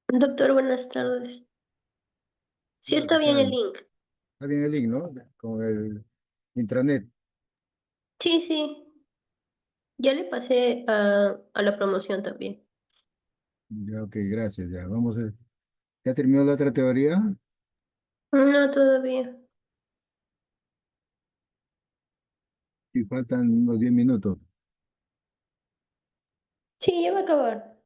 Doctor, buenas tardes. Sí Hola, ¿qué está bien el tal? link. Está bien el link, ¿no? Con el intranet. Sí, sí. Ya le pasé a la promoción también. Ya, ok, gracias. Ya, vamos a... ¿Ya terminó la otra teoría? No, todavía. Y faltan unos 10 minutos. Sí, ya va a acabar.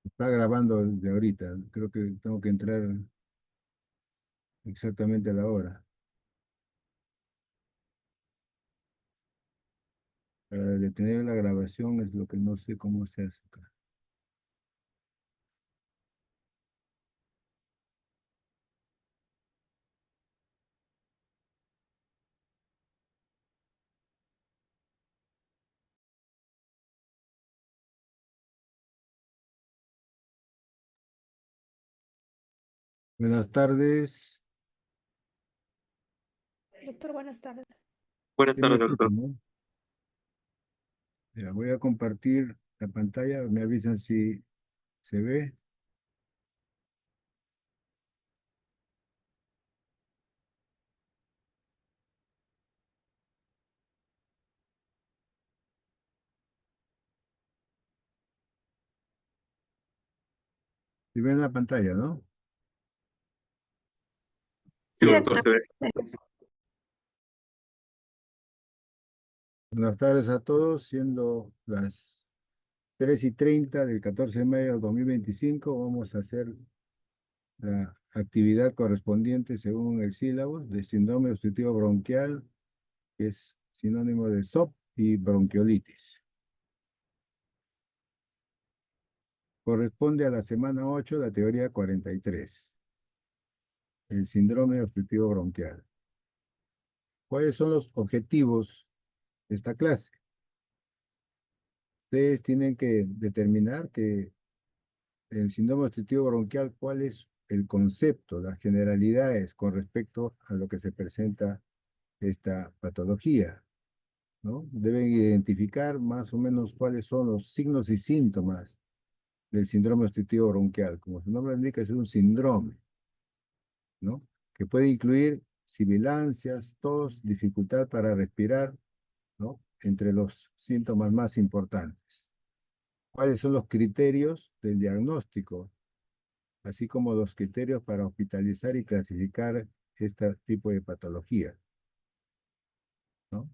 Está grabando de ahorita. Creo que tengo que entrar exactamente a la hora. Para detener la grabación es lo que no sé cómo se hace acá. Buenas tardes. Doctor, buenas tardes. Buenas ¿Sí me tardes, doctor. escuchan, no? Ya, voy a compartir la pantalla. Me avisan si se ve. Si ven la pantalla, ¿no? Sí, Sí, doctor, doctor. se ve. Buenas tardes a todos, siendo las 3:30 del 14 de mayo de 2025, vamos a hacer la actividad correspondiente según el sílabo de síndrome obstructivo bronquial, que es sinónimo de SOP y bronquiolitis. Corresponde a la semana 8, la teoría 43, el síndrome obstructivo bronquial. ¿Cuáles son los objetivos de esta clase? Ustedes tienen que determinar que el síndrome obstructivo bronquial, cuál es el concepto, las generalidades con respecto a lo que se presenta esta patología, ¿no? Deben identificar más o menos cuáles son los signos y síntomas del síndrome obstructivo bronquial. Como su nombre indica, es un síndrome, ¿no? Que puede incluir sibilancias, tos, dificultad para respirar, ¿no? Entre los síntomas más importantes. ¿Cuáles son los criterios del diagnóstico? Así como los criterios para hospitalizar y clasificar este tipo de patologías, ¿no?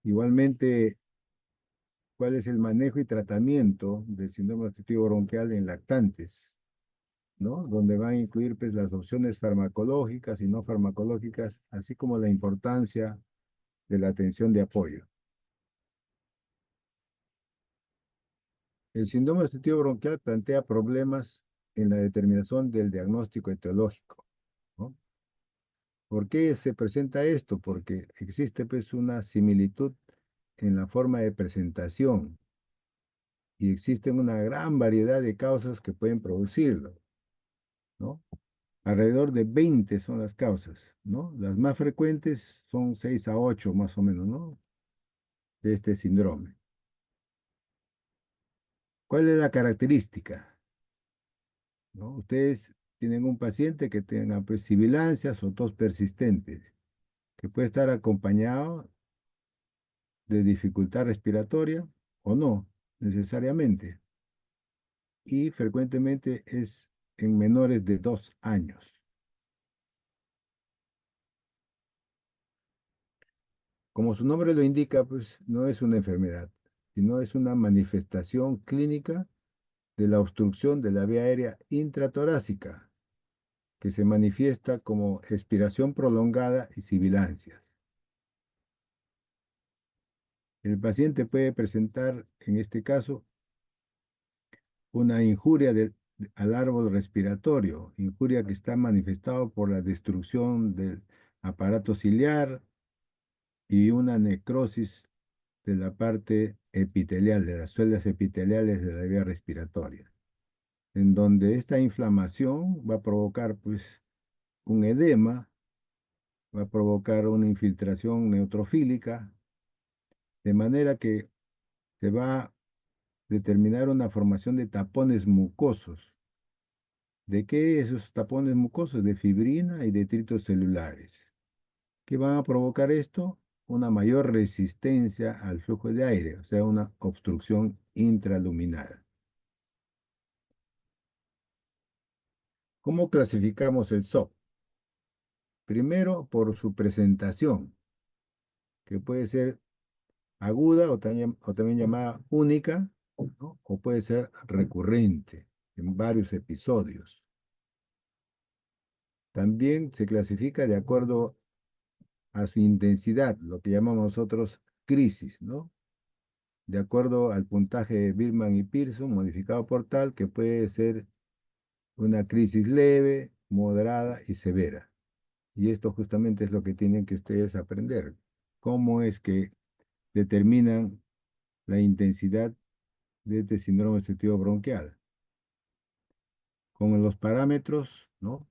Igualmente, ¿cuál es el manejo y tratamiento del síndrome obstructivo bronquial en lactantes? ¿No? Donde van a incluir pues, las opciones farmacológicas y no farmacológicas, así como la importancia de la atención de apoyo. El síndrome obstructivo bronquial plantea problemas en la determinación del diagnóstico etiológico, ¿no? ¿Por qué se presenta esto? Porque existe pues una similitud en la forma de presentación y existen una gran variedad de causas que pueden producirlo, ¿no? Alrededor de 20 son las causas, ¿no? Las más frecuentes son 6 a 8 más o menos, ¿no? De este síndrome. ¿Cuál es la característica? ¿No? Ustedes tienen un paciente que tenga pues, sibilancias o tos persistentes, que puede estar acompañado de dificultad respiratoria o no, necesariamente. Y frecuentemente es en menores de 2 años. Como su nombre lo indica, pues no es una enfermedad, sino es una manifestación clínica de la obstrucción de la vía aérea intratorácica, que se manifiesta como expiración prolongada y sibilancias. El paciente puede presentar, en este caso, una injuria al árbol respiratorio, injuria que está manifestado por la destrucción del aparato ciliar y una necrosis de la parte epitelial, de las células epiteliales de la vía respiratoria, en donde esta inflamación va a provocar pues, un edema, va a provocar una infiltración neutrofílica de manera que se va a determinar una formación de tapones mucosos. ¿De qué esos tapones mucosos? De fibrina y detritos celulares. ¿Qué van a provocar esto? Una mayor resistencia al flujo de aire, o sea, una obstrucción intraluminal. ¿Cómo clasificamos el SOP? Primero, por su presentación, que puede ser aguda o también llamada única, ¿no? O puede ser recurrente en varios episodios. También se clasifica de acuerdo a su intensidad, lo que llamamos nosotros crisis, ¿no? De acuerdo al puntaje de Birman y Pearson, modificado por tal, que puede ser una crisis leve, moderada y severa. Y esto justamente es lo que tienen que ustedes aprender. ¿Cómo es que determinan la intensidad de este síndrome obstructivo bronquial? Con los parámetros, ¿no?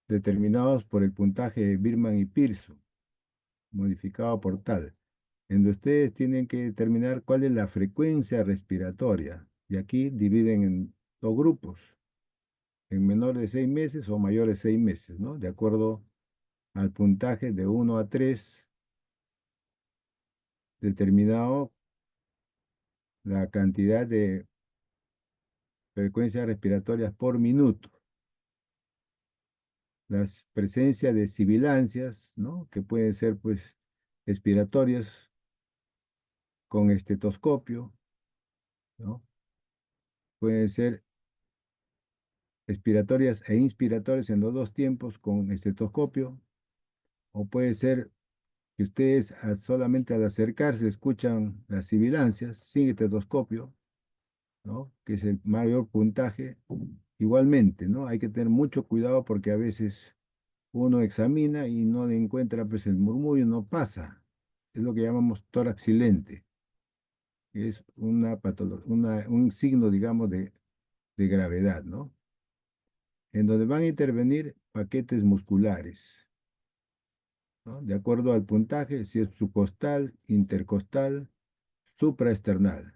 Determinados por el puntaje de Birman y Pearson, modificado por tal, en donde ustedes tienen que determinar cuál es la frecuencia respiratoria. Y aquí dividen en dos grupos, en menores de 6 meses o mayores de 6 meses, ¿no? De acuerdo al puntaje de 1 a 3, determinado la cantidad de frecuencias respiratorias por minuto. Las presencias de sibilancias, ¿no? Que pueden ser, pues, expiratorias con estetoscopio, ¿no? Pueden ser expiratorias e inspiratorias en los dos tiempos con estetoscopio, o puede ser que ustedes solamente al acercarse escuchan las sibilancias sin estetoscopio, ¿no? Que es el mayor puntaje. Igualmente, ¿no? Hay que tener mucho cuidado porque a veces uno examina y no le encuentra, pues el murmullo no pasa. Es lo que llamamos tórax silente. Es un signo, digamos, de gravedad, ¿no? En donde van a intervenir paquetes musculares, ¿no? De acuerdo al puntaje, si es subcostal, intercostal, supraesternal.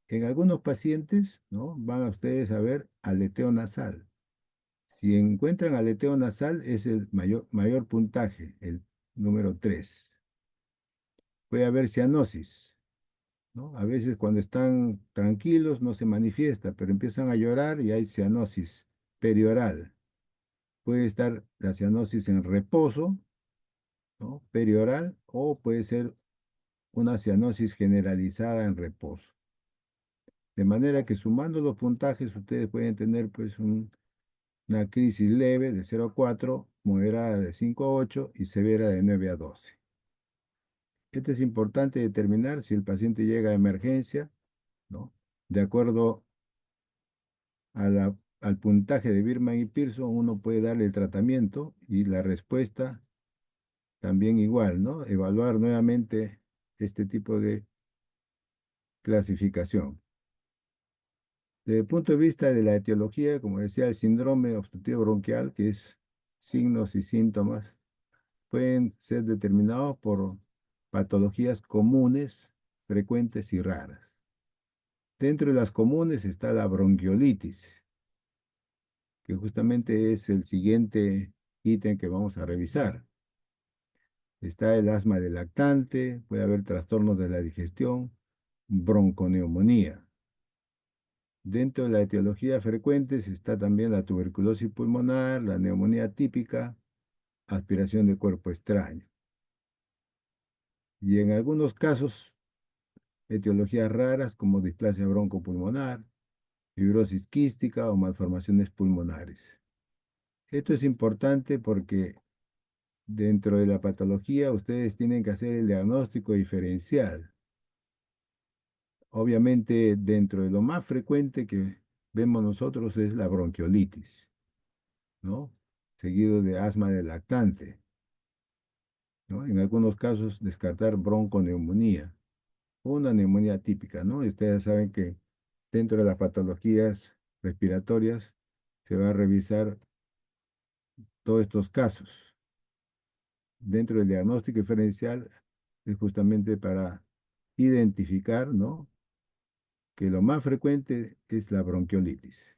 En algunos pacientes, ¿no? Van a ustedes a ver aleteo nasal. Si encuentran aleteo nasal, es el mayor puntaje, el número 3. Puede haber cianosis, ¿no? A veces cuando están tranquilos no se manifiesta, pero empiezan a llorar y hay cianosis perioral. Puede estar la cianosis en reposo, ¿no? Perioral, o puede ser una cianosis generalizada en reposo. De manera que sumando los puntajes, ustedes pueden tener pues una crisis leve de 0 a 4, moderada de 5 a 8 y severa de 9 a 12. Esto es importante determinar si el paciente llega a emergencia, ¿no? De acuerdo al puntaje de Birman y Pearson, uno puede darle el tratamiento y la respuesta también igual, ¿no? Evaluar nuevamente este tipo de clasificación. Desde el punto de vista de la etiología, como decía, el síndrome obstructivo bronquial, que es signos y síntomas, pueden ser determinados por patologías comunes, frecuentes y raras. Dentro de las comunes está la bronquiolitis, que justamente es el siguiente ítem que vamos a revisar. Está el asma del lactante, puede haber trastornos de la digestión, bronconeumonía. Dentro de la etiología frecuentes está también la tuberculosis pulmonar, la neumonía típica, aspiración de cuerpo extraño. Y en algunos casos, etiologías raras como displasia broncopulmonar, fibrosis quística o malformaciones pulmonares. Esto es importante porque dentro de la patología ustedes tienen que hacer el diagnóstico diferencial. Obviamente, dentro de lo más frecuente que vemos nosotros es la bronquiolitis, ¿no? Seguido de asma del lactante, ¿no? En algunos casos, descartar bronconeumonía o una neumonía típica, ¿no? Y ustedes saben que dentro de las patologías respiratorias se va a revisar todos estos casos. Dentro del diagnóstico diferencial es justamente para identificar, ¿no? Que lo más frecuente es la bronquiolitis.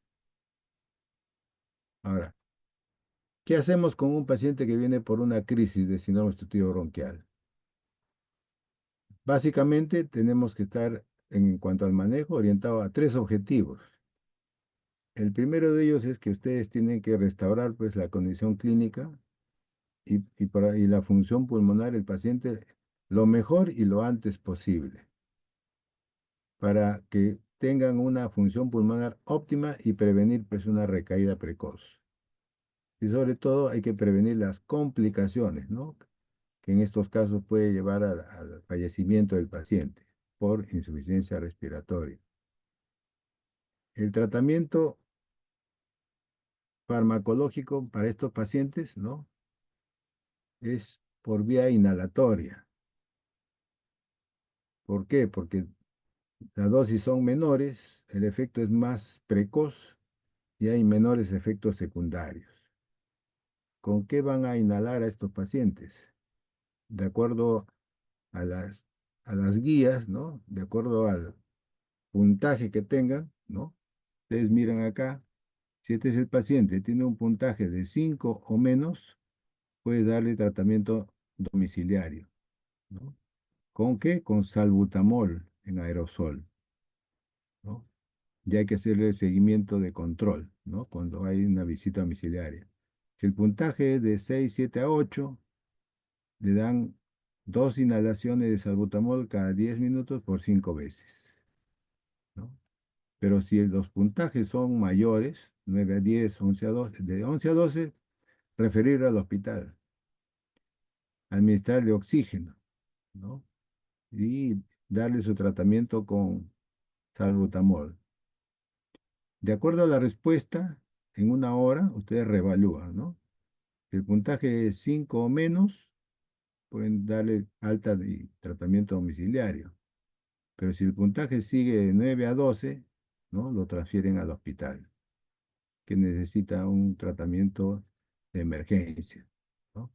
Ahora, ¿qué hacemos con un paciente que viene por una crisis de síndrome obstructivo bronquial? Básicamente tenemos que estar en cuanto al manejo orientado a tres objetivos. El primero de ellos es que ustedes tienen que restaurar pues la condición clínica y la función pulmonar del paciente lo mejor y lo antes posible para que tengan una función pulmonar óptima y prevenir pues una recaída precoz. Y sobre todo hay que prevenir las complicaciones, ¿no? Que en estos casos puede llevar al fallecimiento del paciente por insuficiencia respiratoria. El tratamiento farmacológico para estos pacientes, ¿no? Es por vía inhalatoria. ¿Por qué? Porque las dosis son menores, el efecto es más precoz y hay menores efectos secundarios. ¿Con qué van a inhalar a estos pacientes? De acuerdo a las guías, ¿no? De acuerdo al puntaje que tengan, ¿no? Ustedes miran acá, si este es el paciente, tiene un puntaje de 5 o menos, puede darle tratamiento domiciliario, ¿no? ¿Con qué? Con salbutamol en aerosol, ¿no? Ya hay que hacerle seguimiento de control, ¿no? Cuando hay una visita domiciliaria. Si el puntaje es de 6, 7 a 8, le dan 2 inhalaciones de salbutamol cada 10 minutos por 5 veces, ¿no? Pero si los puntajes son mayores, 9 a 10, 11 a 12, de 11 a 12, referir al hospital, administrarle oxígeno, ¿no? Y darle su tratamiento con salbutamol. De acuerdo a la respuesta, en una hora ustedes reevalúan, ¿no? Si el puntaje es 5 o menos, pueden darle alta de tratamiento domiciliario. Pero si el puntaje sigue de 9 a 12, ¿no? Lo transfieren al hospital, que necesita un tratamiento de emergencia, ¿no?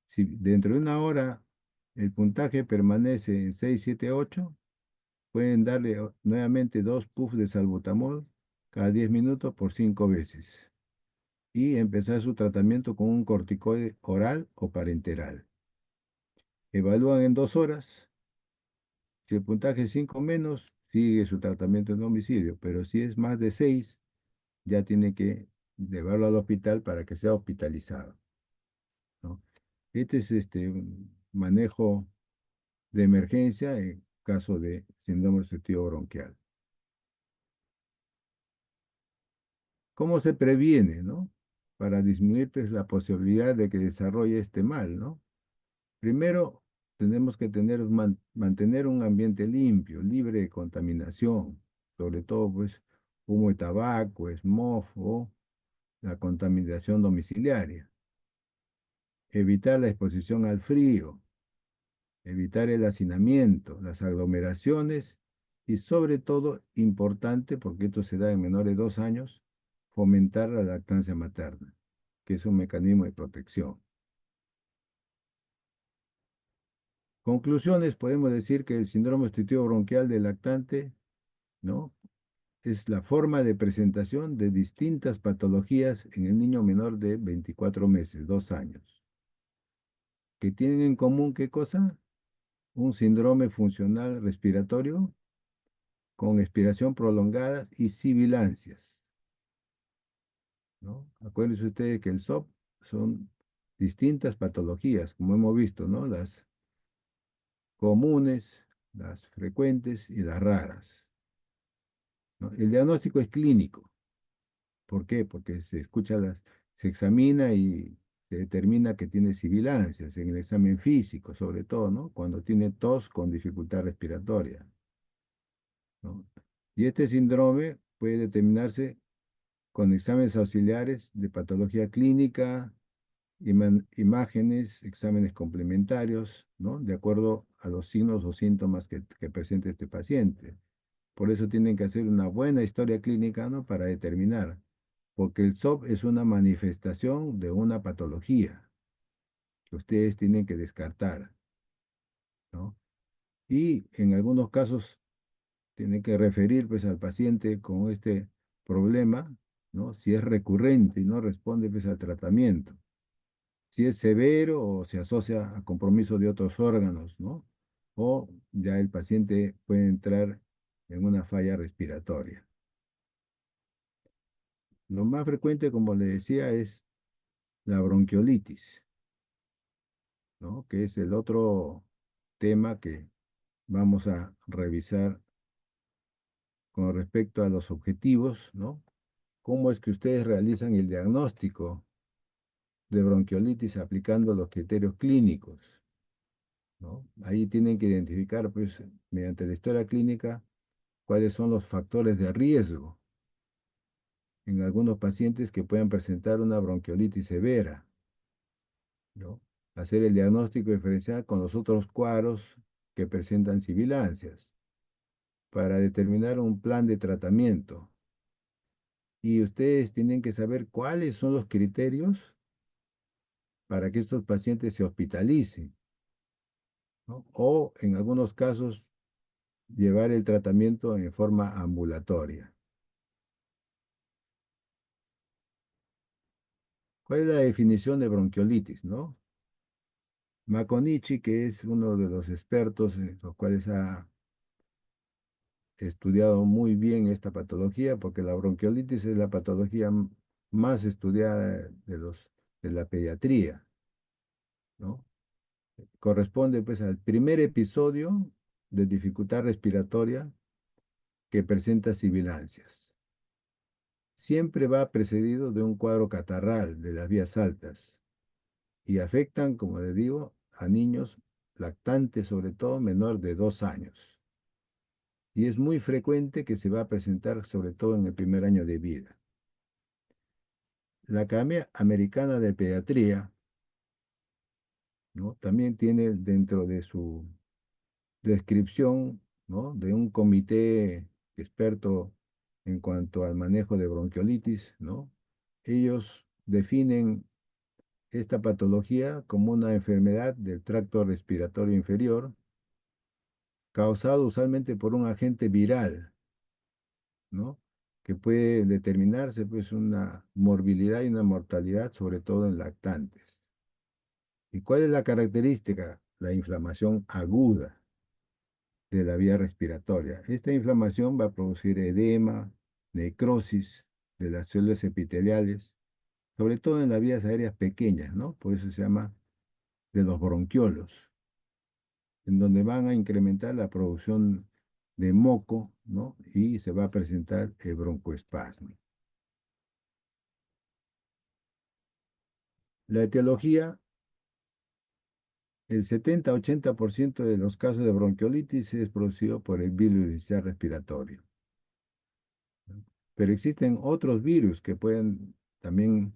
Si dentro de una hora el puntaje permanece en 6, 7, 8, pueden darle nuevamente 2 puffs de salbutamol cada 10 minutos por 5 veces y empezar su tratamiento con un corticoide oral o parenteral. Evalúan en 2 horas. Si el puntaje es 5 menos, sigue su tratamiento en domicilio, pero si es más de 6, ya tiene que llevarlo al hospital para que sea hospitalizado, ¿no? Este es un manejo de emergencia en caso de síndrome obstructivo bronquial. ¿Cómo se previene, no? Para disminuir pues, la posibilidad de que desarrolle este mal, ¿no? Primero, tenemos que mantener un ambiente limpio, libre de contaminación, sobre todo pues humo de tabaco, smog o la contaminación domiciliaria. Evitar la exposición al frío, evitar el hacinamiento, las aglomeraciones y sobre todo, importante, porque esto se da en menores de 2 años, fomentar la lactancia materna, que es un mecanismo de protección. Conclusiones, podemos decir que el síndrome obstructivo bronquial del lactante, ¿no? Es la forma de presentación de distintas patologías en el niño menor de 24 meses, 2 años, que tienen en común, ¿qué cosa? Un síndrome funcional respiratorio con expiración prolongada y sibilancias, ¿no? Acuérdense ustedes que el SOP son distintas patologías, como hemos visto, ¿no? Las comunes, las frecuentes y las raras, ¿no? El diagnóstico es clínico. ¿Por qué? Porque se examina y se determina que tiene sibilancias en el examen físico, sobre todo, ¿no? Cuando tiene tos con dificultad respiratoria, ¿no? Y este síndrome puede determinarse con exámenes auxiliares de patología clínica, imágenes, exámenes complementarios, ¿no? De acuerdo a los signos o síntomas que presente este paciente. Por eso tienen que hacer una buena historia clínica, ¿no? Para determinar, porque el SOP es una manifestación de una patología que ustedes tienen que descartar, ¿no? y en algunos casos tiene que referir pues al paciente con este problema, ¿no? Si es recurrente y no responde pues al tratamiento, si es severo o se asocia a compromiso de otros órganos, ¿no? O ya el paciente puede entrar en una falla respiratoria. Lo más frecuente, como le decía, es la bronquiolitis, ¿no? Que es el otro tema que vamos a revisar con respecto a los objetivos, ¿no? ¿Cómo es que ustedes realizan el diagnóstico de bronquiolitis aplicando los criterios clínicos, ¿no? Ahí tienen que identificar, pues, mediante la historia clínica, cuáles son los factores de riesgo en algunos pacientes que puedan presentar una bronquiolitis severa, ¿no? Hacer el diagnóstico diferencial con los otros cuadros que presentan sibilancias para determinar un plan de tratamiento. Y ustedes tienen que saber cuáles son los criterios para que estos pacientes se hospitalicen, ¿no? O en algunos casos llevar el tratamiento en forma ambulatoria. ¿Cuál es la definición de bronquiolitis, no? Maconichi, que es uno de los expertos en los cuales ha estudiado muy bien esta patología, porque la bronquiolitis es la patología más estudiada de la pediatría, ¿no? Corresponde pues al primer episodio de dificultad respiratoria que presenta sibilancias. Siempre va precedido de un cuadro catarral de las vías altas y afectan, como les digo, a niños lactantes, sobre todo menor de 2 años. Y es muy frecuente que se va a presentar sobre todo en el primer año de vida. La Academia Americana de Pediatría, ¿no? También tiene dentro de su descripción, ¿no? De un comité experto en cuanto al manejo de bronquiolitis, ¿no? Ellos definen esta patología como una enfermedad del tracto respiratorio inferior causado usualmente por un agente viral, ¿no? Que puede determinarse pues una morbilidad y una mortalidad, sobre todo en lactantes. ¿Y cuál es la característica? La inflamación aguda de la vía respiratoria. Esta inflamación va a producir edema, necrosis de las células epiteliales, sobre todo en las vías aéreas pequeñas, ¿no? Por eso se llama de los bronquiolos, en donde van a incrementar la producción de moco, ¿no? Y se va a presentar el broncoespasmo. La etiología, el 70-80% de los casos de bronquiolitis es producido por el virus inicial respiratorio, ¿no? Pero existen otros virus que pueden también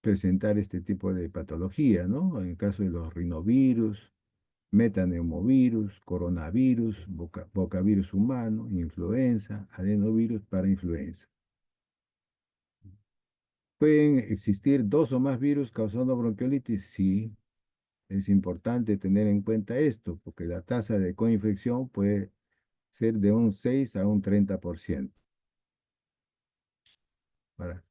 presentar este tipo de patología, ¿no? En el caso de los rinovirus, metaneumovirus, coronavirus, bocavirus humano, influenza, adenovirus para influenza. ¿Pueden existir dos o más virus causando bronquiolitis? Sí, es importante tener en cuenta esto, porque la tasa de coinfección puede ser de un 6 a un 30%. Ahora,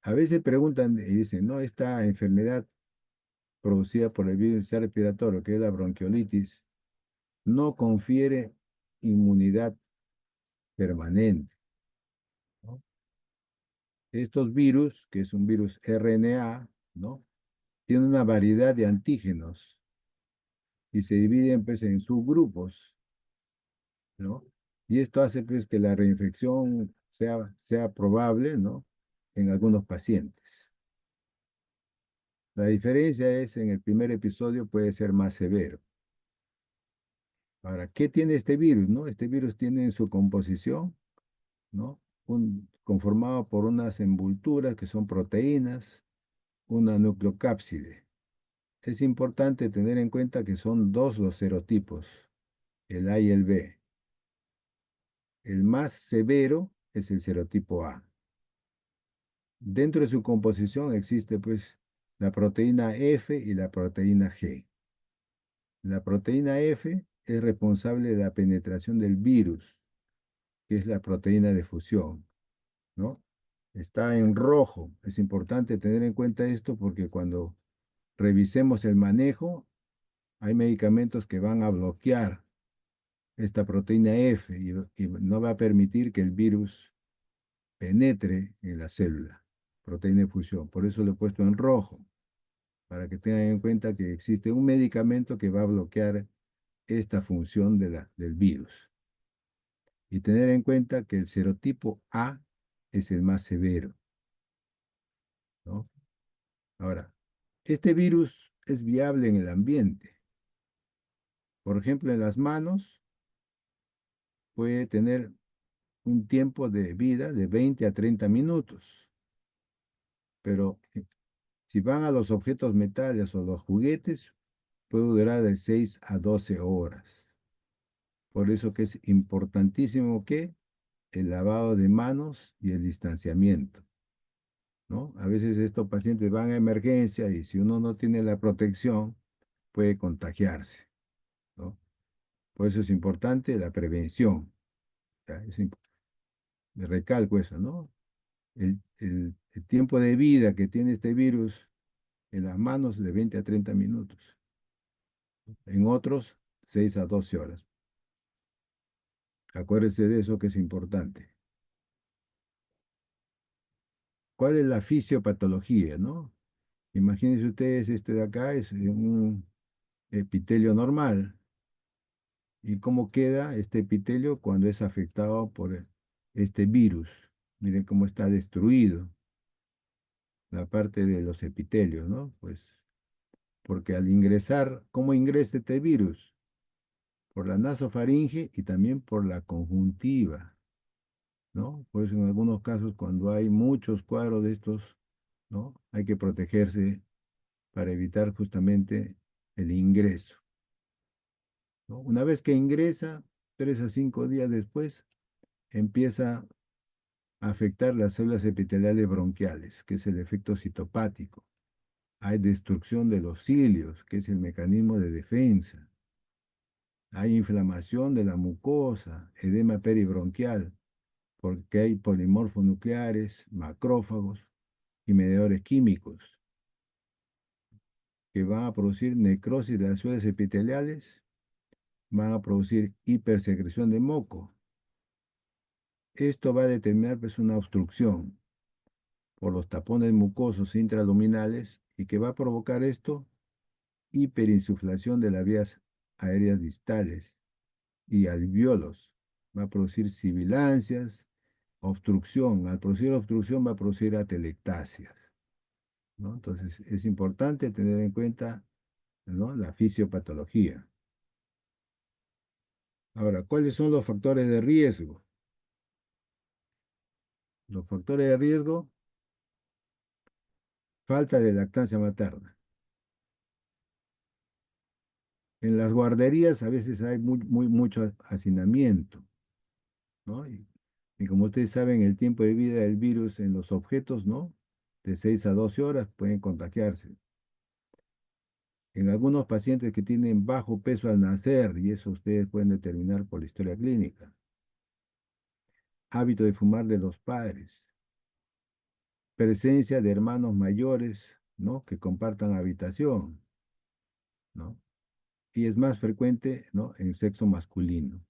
a veces preguntan y dicen, no, esta enfermedad producida por el virus respiratorio, que es la bronquiolitis, no confiere inmunidad permanente, ¿no? Estos virus, que es un virus RNA, ¿no? Tienen una variedad de antígenos y se dividen pues, en subgrupos, ¿no? Y esto hace pues, que la reinfección sea probable, ¿no? En algunos pacientes. La diferencia es en el primer episodio puede ser más severo. Ahora, ¿qué tiene este virus, no? Este virus tiene en su composición, ¿no? Conformado por unas envolturas que son proteínas, una nucleocápside. Es importante tener en cuenta que son dos los serotipos, el A y el B. El más severo es el serotipo A. Dentro de su composición existe pues la proteína F y la proteína G. La proteína F es responsable de la penetración del virus, que es la proteína de fusión, ¿no? Está en rojo. Es importante tener en cuenta esto porque cuando revisemos el manejo, hay medicamentos que van a bloquear esta proteína F y no va a permitir que el virus penetre en la célula, proteína de fusión. Por eso lo he puesto en rojo, para que tengan en cuenta que existe un medicamento que va a bloquear esta función del virus. Y tener en cuenta que el serotipo A es el más severo, ¿no? Ahora, este virus es viable en el ambiente. Por ejemplo, en las manos puede tener un tiempo de vida de 20 a 30 minutos, pero si van a los objetos metales o los juguetes, puede durar de 6 a 12 horas. Por eso que es importantísimo que el lavado de manos y el distanciamiento, ¿no? A veces estos pacientes van a emergencia y si uno no tiene la protección, puede contagiarse, ¿no? Por eso es importante la prevención. ¿Ya? Recalco eso, ¿no? El tiempo de vida que tiene este virus en las manos es de 20 a 30 minutos. En otros, 6 a 12 horas. Acuérdense de eso que es importante. ¿Cuál es la fisiopatología, no? Imagínense ustedes, este de acá es un epitelio normal. ¿Y cómo queda este epitelio cuando es afectado por este virus? Miren cómo está destruido la parte de los epitelios, ¿no? Pues porque al ingresar, ¿cómo ingresa este virus? Por la nasofaringe y también por la conjuntiva, ¿no? Por eso en algunos casos cuando hay muchos cuadros de estos, ¿no? Hay que protegerse para evitar justamente el ingreso, ¿no? Una vez que ingresa, 3 a 5 días después, empieza a afectar las células epiteliales bronquiales, que es el efecto citopático. Hay destrucción de los cilios, que es el mecanismo de defensa. Hay inflamación de la mucosa, edema peribronquial, porque hay polimorfos nucleares, macrófagos y mediadores químicos que van a producir necrosis de las células epiteliales, van a producir hipersecreción de moco. Esto va a determinar pues, una obstrucción por los tapones mucosos intraluminales y que va a provocar esto hiperinsuflación de las vías aéreas distales y alvéolos. Va a producir sibilancias, obstrucción. Al producir obstrucción va a producir atelectasias, ¿no? Entonces es importante tener en cuenta, ¿no? La fisiopatología. Ahora, ¿cuáles son los factores de riesgo? Los factores de riesgo, falta de lactancia materna. En las guarderías a veces hay mucho hacinamiento, ¿no? Y como ustedes saben, el tiempo de vida del virus en los objetos, ¿no? De 6 a 12 horas pueden contagiarse. En algunos pacientes que tienen bajo peso al nacer, y eso ustedes pueden determinar por la historia clínica. Hábito de fumar de los padres. Presencia de hermanos mayores, ¿no? Que compartan habitación, ¿no? Y es más frecuente, ¿no? En sexo masculino.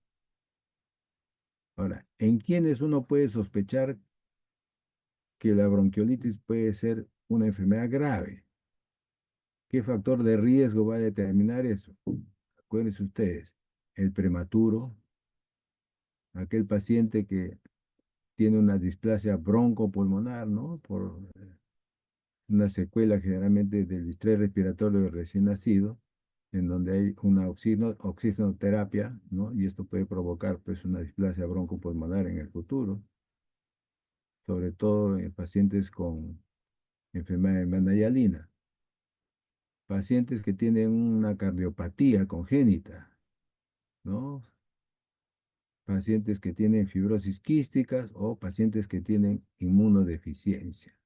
Ahora, ¿en quiénes uno puede sospechar que la bronquiolitis puede ser una enfermedad grave? ¿Qué factor de riesgo va a determinar eso? Acuérdense ustedes, el prematuro, aquel paciente que tiene una displasia broncopulmonar, ¿no? Por una secuela generalmente del distrés respiratorio del recién nacido, en donde hay una oxigenoterapia, ¿no? Y esto puede provocar pues una displasia broncopulmonar en el futuro, sobre todo en pacientes con enfermedad de Manayalina, pacientes que tienen una cardiopatía congénita, ¿no? Pacientes que tienen fibrosis quísticas o pacientes que tienen inmunodeficiencia,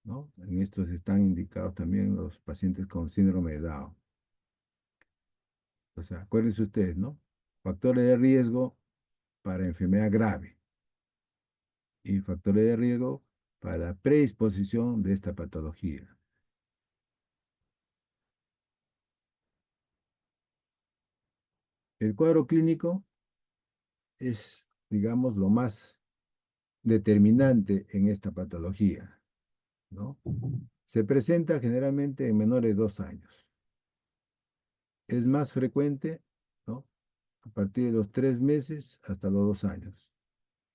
¿no? En estos están indicados también los pacientes con síndrome de Down. O sea, acuérdense ustedes, ¿no? Factores de riesgo para enfermedad grave y factores de riesgo para la predisposición de esta patología. El cuadro clínico es, digamos, lo más determinante en esta patología, ¿no? Se presenta generalmente en menores de 2 años. Es más frecuente, ¿no? A partir de los 3 meses hasta los 2 años,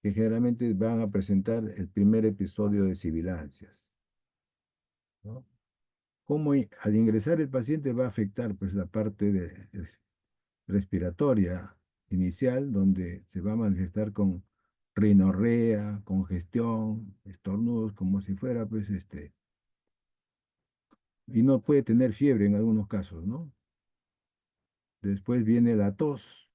que generalmente van a presentar el primer episodio de sibilancias, ¿no? Cómo al ingresar el paciente va a afectar pues la parte respiratoria inicial, donde se va a manifestar con rinorrea, congestión, estornudos, como si fuera pues y no puede tener fiebre en algunos casos, ¿no? Después viene la tos,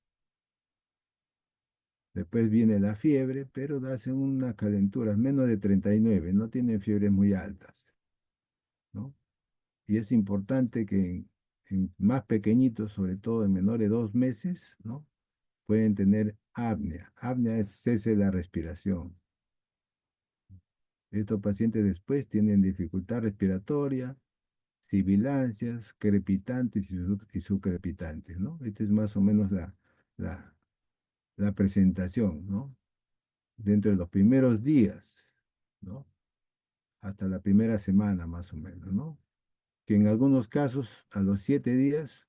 después viene la fiebre, pero hacen unas calenturas menos de 39, no tienen fiebres muy altas, ¿no? Y es importante que en más pequeñitos, sobre todo en menores de 2 meses, ¿no? Pueden tener apnea. Apnea es cese de la respiración. Estos pacientes después tienen dificultad respiratoria, sibilancias, crepitantes y subcrepitantes, ¿no? Esta es más o menos la, la presentación, ¿no? Dentro de los primeros días, ¿no? Hasta la primera semana más o menos, ¿no? Que en algunos casos a los 7 días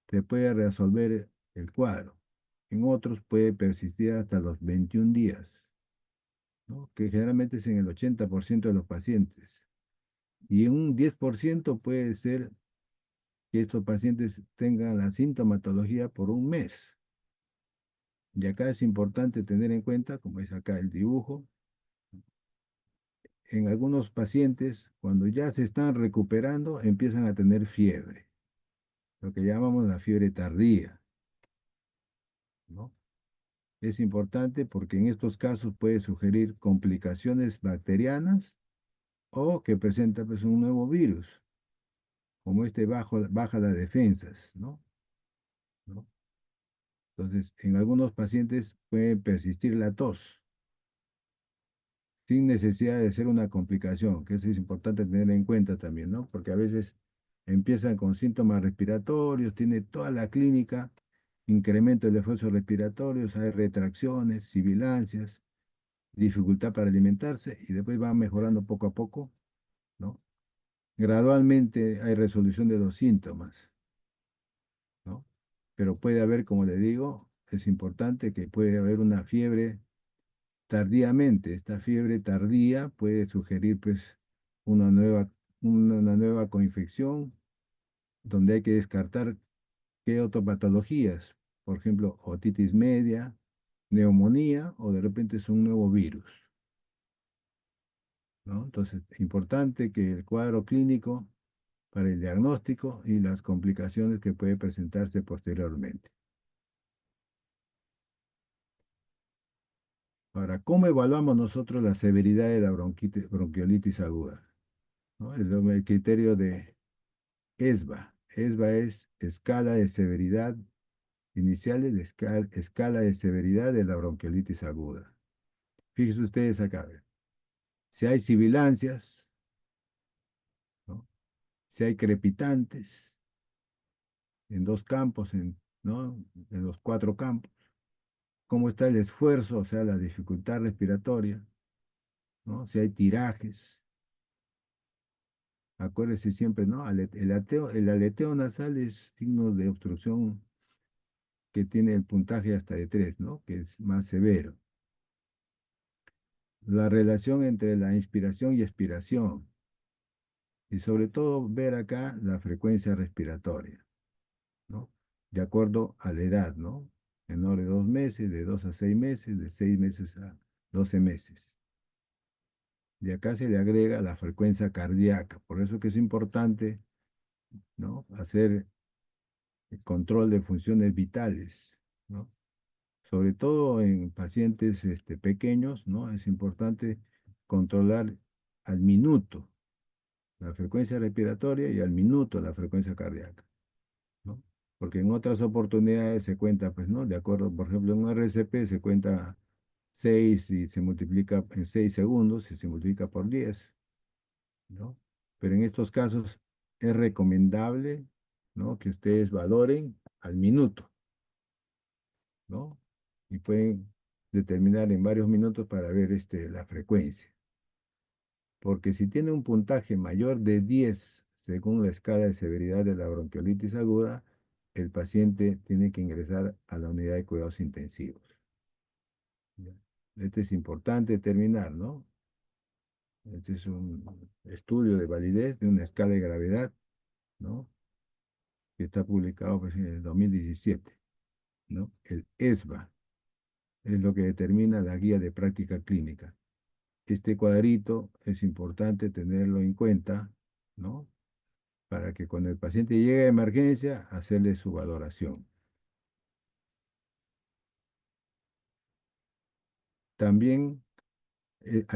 se puede resolver el cuadro. En otros puede persistir hasta los 21 días, ¿no? Que generalmente es en el 80% de los pacientes. Y en un 10% puede ser que estos pacientes tengan la sintomatología por un mes. Y acá es importante tener en cuenta, como es acá el dibujo, en algunos pacientes, cuando ya se están recuperando, empiezan a tener fiebre, lo que llamamos la fiebre tardía, ¿no? Es importante porque en estos casos puede sugerir complicaciones bacterianas o que presenta pues, un nuevo virus, como baja las defensas, ¿no? ¿No? Entonces, en algunos pacientes puede persistir la tos, sin necesidad de ser una complicación, que eso es importante tener en cuenta también, ¿no? Porque a veces empiezan con síntomas respiratorios, tiene toda la clínica, incremento del esfuerzo respiratorio, hay retracciones, sibilancias, dificultad para alimentarse y después va mejorando poco a poco, ¿no? Gradualmente hay resolución de los síntomas, ¿no? Pero puede haber, como le digo, es importante que puede haber una fiebre tardíamente. Esta fiebre tardía puede sugerir pues una nueva, una nueva coinfección donde hay que descartar qué otras patologías, por ejemplo, otitis media, neumonía o de repente es un nuevo virus, ¿no? Entonces, importante que el cuadro clínico para el diagnóstico y las complicaciones que puede presentarse posteriormente. Ahora, ¿cómo evaluamos nosotros la severidad de la bronquiolitis aguda? ¿No? El criterio de ESBA. ESBA es escala de severidad iniciales, de escala de severidad de la bronquiolitis aguda. Fíjense ustedes acá, a ver. Si hay sibilancias, ¿no? Si hay crepitantes en 2 campos, ¿no? En los 4 campos, cómo está el esfuerzo, o sea, la dificultad respiratoria, ¿no? Si hay tirajes, acuérdese siempre, ¿no? El aleteo nasal es signo de obstrucción que tiene el puntaje hasta de 3, ¿no? Que es más severo. La relación entre la inspiración y expiración, y sobre todo ver acá la frecuencia respiratoria, ¿no? De acuerdo a la edad, ¿no? Menor de 2 meses, de 2 a 6 meses, de 6 meses a 12 meses. Y acá se le agrega la frecuencia cardíaca, por eso que es importante, ¿no? Hacer el control de funciones vitales, ¿no? Sobre todo en pacientes pequeños, ¿no? Es importante controlar al minuto la frecuencia respiratoria y al minuto la frecuencia cardíaca, ¿no? porque en otras oportunidades se cuenta, pues, ¿no? De acuerdo, por ejemplo, en un RCP se cuenta 6 y se multiplica en 6 segundos y se multiplica por 10, ¿no? Pero en estos casos es recomendable, ¿no? Que ustedes valoren al minuto, ¿no? Y pueden determinar en varios minutos para ver la frecuencia. Porque si tiene un puntaje mayor de 10 según la escala de severidad de la bronquiolitis aguda, el paciente tiene que ingresar a la unidad de cuidados intensivos. ¿Ya? Este es importante determinar, ¿no? Este es un estudio de validez de una escala de gravedad, ¿no? Que está publicado pues, en el 2017, ¿no? El ESBA es lo que determina la guía de práctica clínica. Este cuadrito es importante tenerlo en cuenta, ¿no? Para que cuando el paciente llegue a emergencia, hacerle su valoración. También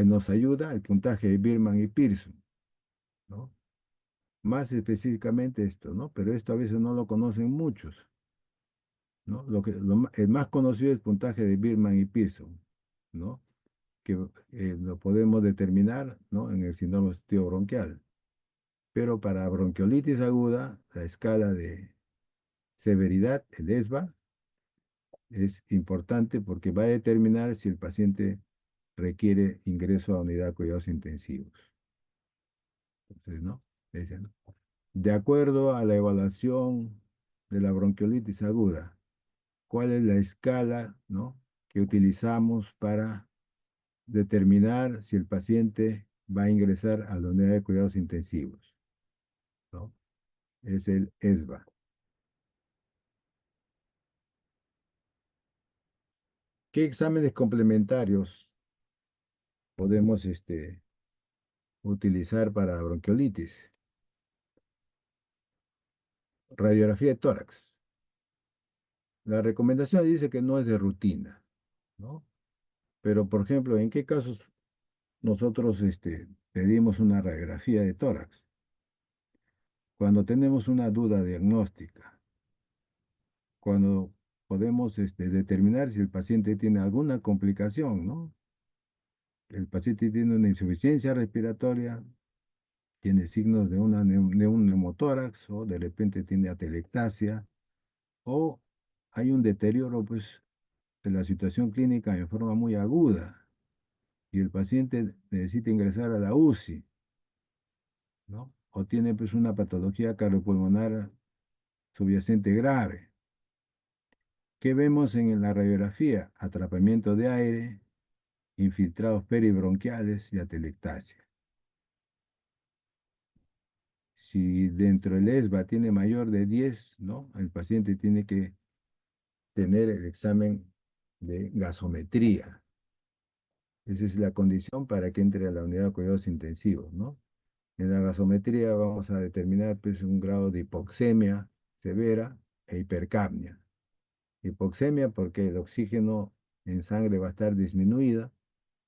nos ayuda el puntaje de Birman y Pearson, ¿no? Más específicamente esto, ¿no? Pero esto a veces no lo conocen muchos, ¿no? El más conocido es el puntaje de Birman y Pearson, ¿no? Que lo podemos determinar, ¿no? En el síndrome obstructivo bronquial. Pero para bronquiolitis aguda, la escala de severidad, el ESBA, es importante porque va a determinar si el paciente requiere ingreso a unidad de cuidados intensivos. Entonces, ¿no? Dice, ¿no? De acuerdo a la evaluación de la bronquiolitis aguda, ¿cuál es la escala, ¿no? que utilizamos para determinar si el paciente va a ingresar a la unidad de cuidados intensivos? ¿No? Es el ESBA. ¿Qué exámenes complementarios podemos utilizar para bronquiolitis? Radiografía de tórax. La recomendación dice que no es de rutina, ¿no? Pero, por ejemplo, ¿en qué casos nosotros pedimos una radiografía de tórax? Cuando tenemos una duda diagnóstica, cuando podemos determinar si el paciente tiene alguna complicación, ¿no? El paciente tiene una insuficiencia respiratoria, tiene signos de un neumotórax, o de repente tiene atelectasia, o hay un deterioro, pues, de la situación clínica en forma muy aguda y el paciente necesita ingresar a la UCI, ¿no? O tiene pues una patología cardiopulmonar subyacente grave. ¿Qué vemos en la radiografía? Atrapamiento de aire, infiltrados peribronquiales y atelectasia. Si dentro del ESBA tiene mayor de 10, ¿no? El paciente tiene que tener el examen de gasometría. Esa es la condición para que entre a la unidad de cuidados intensivos, ¿no? En la gasometría vamos a determinar pues, un grado de hipoxemia severa e hipercapnia. Hipoxemia porque el oxígeno en sangre va a estar disminuida,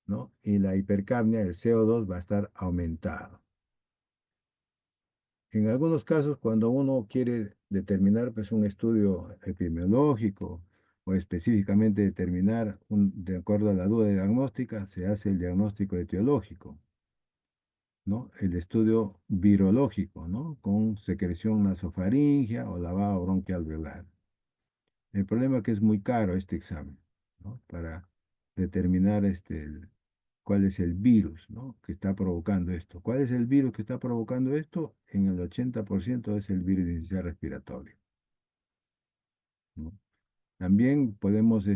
¿no? Y la hipercapnia, el CO2 va a estar aumentado. En algunos casos, cuando uno quiere determinar pues, un estudio epidemiológico o específicamente determinar, de acuerdo a la duda diagnóstica, se hace el diagnóstico etiológico, ¿no? El estudio virológico, ¿no? Con secreción nasofaringea o lavado bronquial velar. El problema es que es muy caro este examen, ¿no? Para determinar cuál es el virus, ¿no? que está provocando esto. ¿Cuál es el virus que está provocando esto? En el 80% es el virus inicial respiratorio, ¿no? También podemos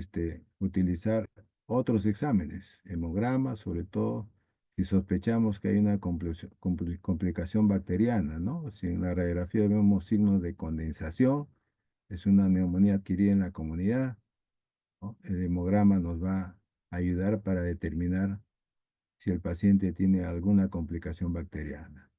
utilizar otros exámenes, hemogramas, sobre todo si sospechamos que hay una complicación bacteriana, ¿no? Si en la radiografía vemos signos de condensación, es una neumonía adquirida en la comunidad, ¿no? El hemograma nos va a ayudar para determinar si el paciente tiene alguna complicación bacteriana.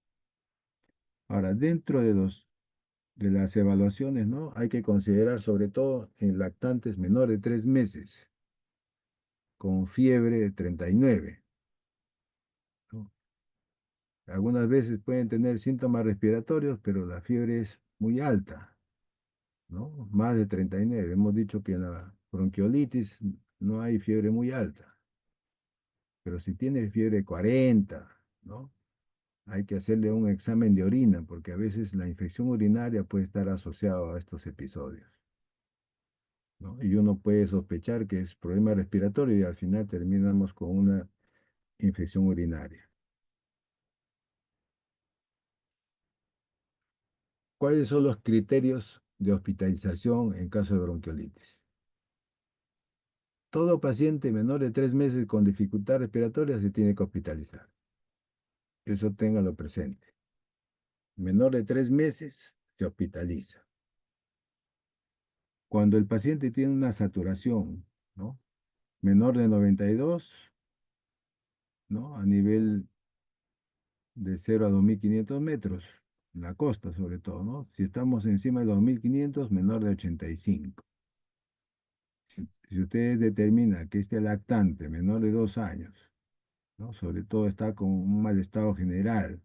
Ahora, dentro de las evaluaciones, ¿no? Hay que considerar sobre todo en lactantes menores de 3 meses, con fiebre de 39, ¿no? Algunas veces pueden tener síntomas respiratorios, pero la fiebre es muy alta, ¿no? Más de 39. Hemos dicho que en la bronquiolitis no hay fiebre muy alta, pero si tiene fiebre 40, ¿no? Hay que hacerle un examen de orina, porque a veces la infección urinaria puede estar asociada a estos episodios, ¿no? Y uno puede sospechar que es problema respiratorio y al final terminamos con una infección urinaria. ¿Cuáles son los criterios de hospitalización en caso de bronquiolitis? Todo paciente menor de 3 meses con dificultad respiratoria se tiene que hospitalizar. Eso téngalo presente. Menor de 3 meses se hospitaliza. Cuando el paciente tiene una saturación, ¿no? Menor de 92, ¿no? A nivel de 0 a 2.500 metros, en la costa sobre todo, ¿no? Si estamos encima de 2.500, menor de 85. Si usted determina que este lactante menor de 2 años, ¿no? Sobre todo está con un mal estado general,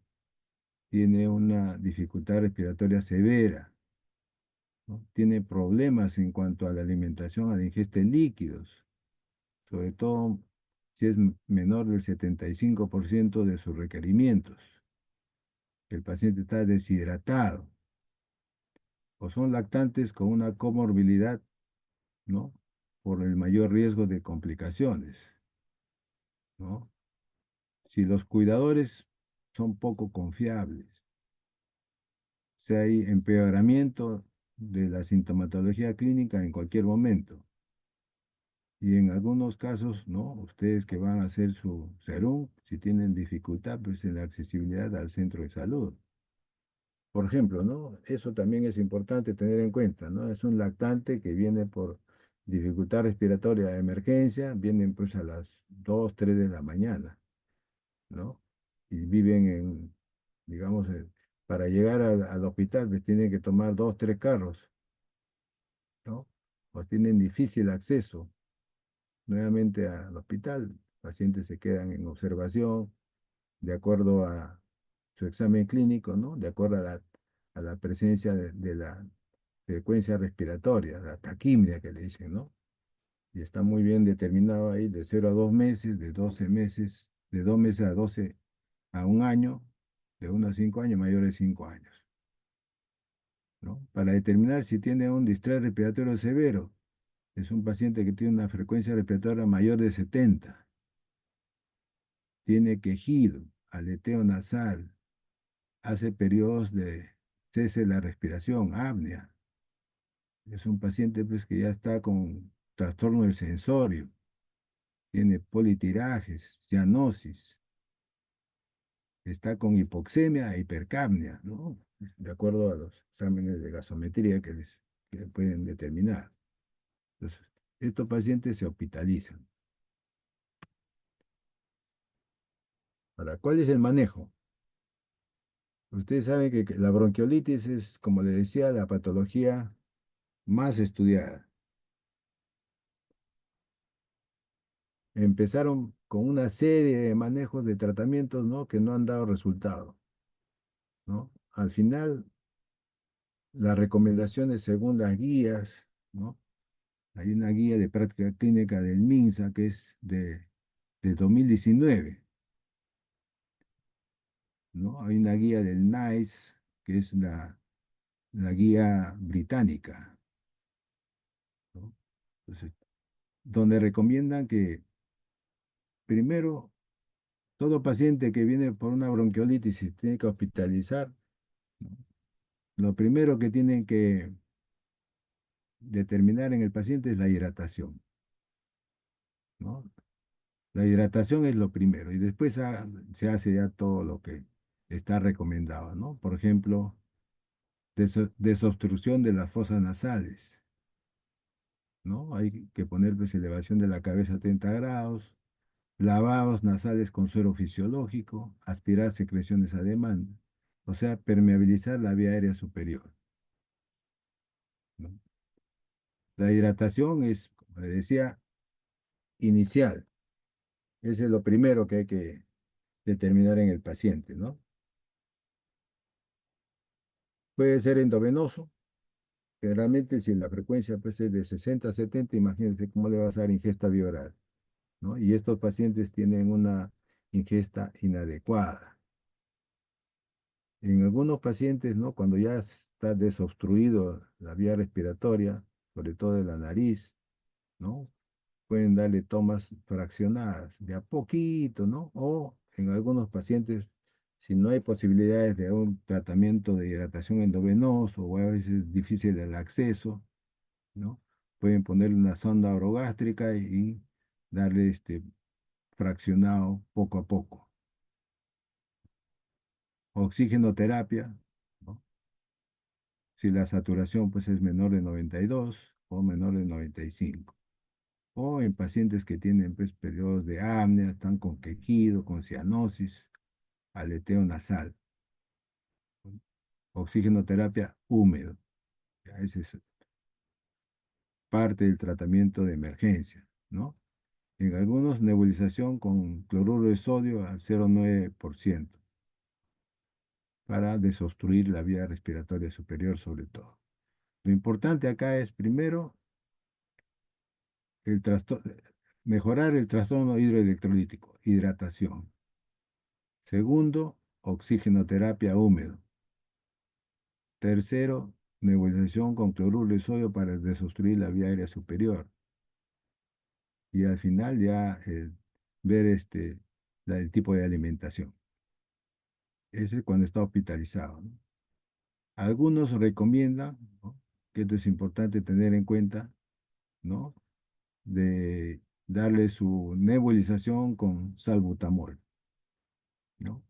tiene una dificultad respiratoria severa, ¿no? Tiene problemas en cuanto a la alimentación, a la ingesta de líquidos, sobre todo si es menor del 75% de sus requerimientos. El paciente está deshidratado o son lactantes con una comorbilidad, ¿no? Por el mayor riesgo de complicaciones, ¿no? Si los cuidadores son poco confiables, si hay empeoramiento de la sintomatología clínica en cualquier momento. Y en algunos casos, ¿no? Ustedes que van a hacer su serum, si tienen dificultad, pues en la accesibilidad al centro de salud. Por ejemplo, ¿no? Eso también es importante tener en cuenta, ¿no? Es un lactante que viene por dificultad respiratoria de emergencia, vienen pues a las 2 3 de la mañana, ¿no? Y viven en, digamos, para llegar al hospital, pues tienen que tomar 2 3 carros, ¿no? O tienen difícil acceso nuevamente al hospital. Pacientes se quedan en observación de acuerdo a su examen clínico, ¿no? De acuerdo a la presencia de la frecuencia respiratoria, la taquimia que le dicen, ¿no? Y está muy bien determinado ahí de 0 a 2 meses, de 12 meses, de 2 meses a 12 a 1 año, de 1 a 5 años, mayores de 5 años, ¿no? Para determinar si tiene un distrés respiratorio severo, es un paciente que tiene una frecuencia respiratoria mayor de 70, tiene quejido, aleteo nasal, hace periodos de cese de la respiración, apnea. Es un paciente pues, que ya está con trastorno del sensorio, tiene politirajes, cianosis, está con hipoxemia e hipercapnia, ¿no? De acuerdo a los exámenes de gasometría que pueden determinar. Entonces, estos pacientes se hospitalizan. Ahora, ¿cuál es el manejo? Ustedes saben que la bronquiolitis es, como les decía, la patología más estudiada. Empezaron con una serie de manejos de tratamientos, ¿no? Que no han dado resultado, ¿no? Al final, las recomendaciones según las guías, ¿no? Hay una guía de práctica clínica del MINSA que es de 2019, ¿no? Hay una guía del NICE que es la guía británica, ¿no? Entonces, donde recomiendan que primero todo paciente que viene por una bronquiolitis y tiene que hospitalizar, ¿no? Lo primero que tienen que determinar en el paciente es la hidratación, ¿no? La hidratación es lo primero y después se hace ya todo lo que está recomendado, ¿no? Por ejemplo, desobstrucción de las fosas nasales, ¿no? Hay que poner pues elevación de la cabeza a 30 grados, lavados nasales con suero fisiológico, aspirar secreciones a demanda, o sea, permeabilizar la vía aérea superior, ¿no? La hidratación es, como le decía, inicial. Ese es lo primero que hay que determinar en el paciente, ¿no? Puede ser endovenoso, Generalmente, si la frecuencia pues, es de 60 a 70, imagínense cómo le vas a dar ingesta bioral, ¿no? Y estos pacientes tienen una ingesta inadecuada. En algunos pacientes, ¿no? Cuando ya está desobstruido la vía respiratoria, sobre todo de la nariz, ¿no? Pueden darle tomas fraccionadas, de a poquito, ¿no? O en algunos pacientes, si no hay posibilidades de un tratamiento de hidratación endovenoso o a veces difícil el acceso, ¿no? Pueden ponerle una sonda orogástrica y darle fraccionado poco a poco. Oxigenoterapia, ¿no? Si la saturación pues es menor de 92 o menor de 95. O en pacientes que tienen pues, periodos de apnea, están con quejido, con cianosis, aleteo nasal. Oxigenoterapia húmedo. Ya, ese es parte del tratamiento de emergencia, ¿no? En algunos, nebulización con cloruro de sodio al 0,9% para desobstruir la vía respiratoria superior sobre todo. Lo importante acá es, primero, mejorar el trastorno hidroelectrolítico, hidratación. Segundo, oxigenoterapia húmedo. Tercero, nebulización con cloruro de sodio para desobstruir la vía aérea superior. Y al final ya ver el tipo de alimentación. Ese es cuando está hospitalizado, ¿no? Algunos recomiendan, ¿no? Que esto es importante tener en cuenta, ¿no? De darle su nebulización con salbutamol, ¿no?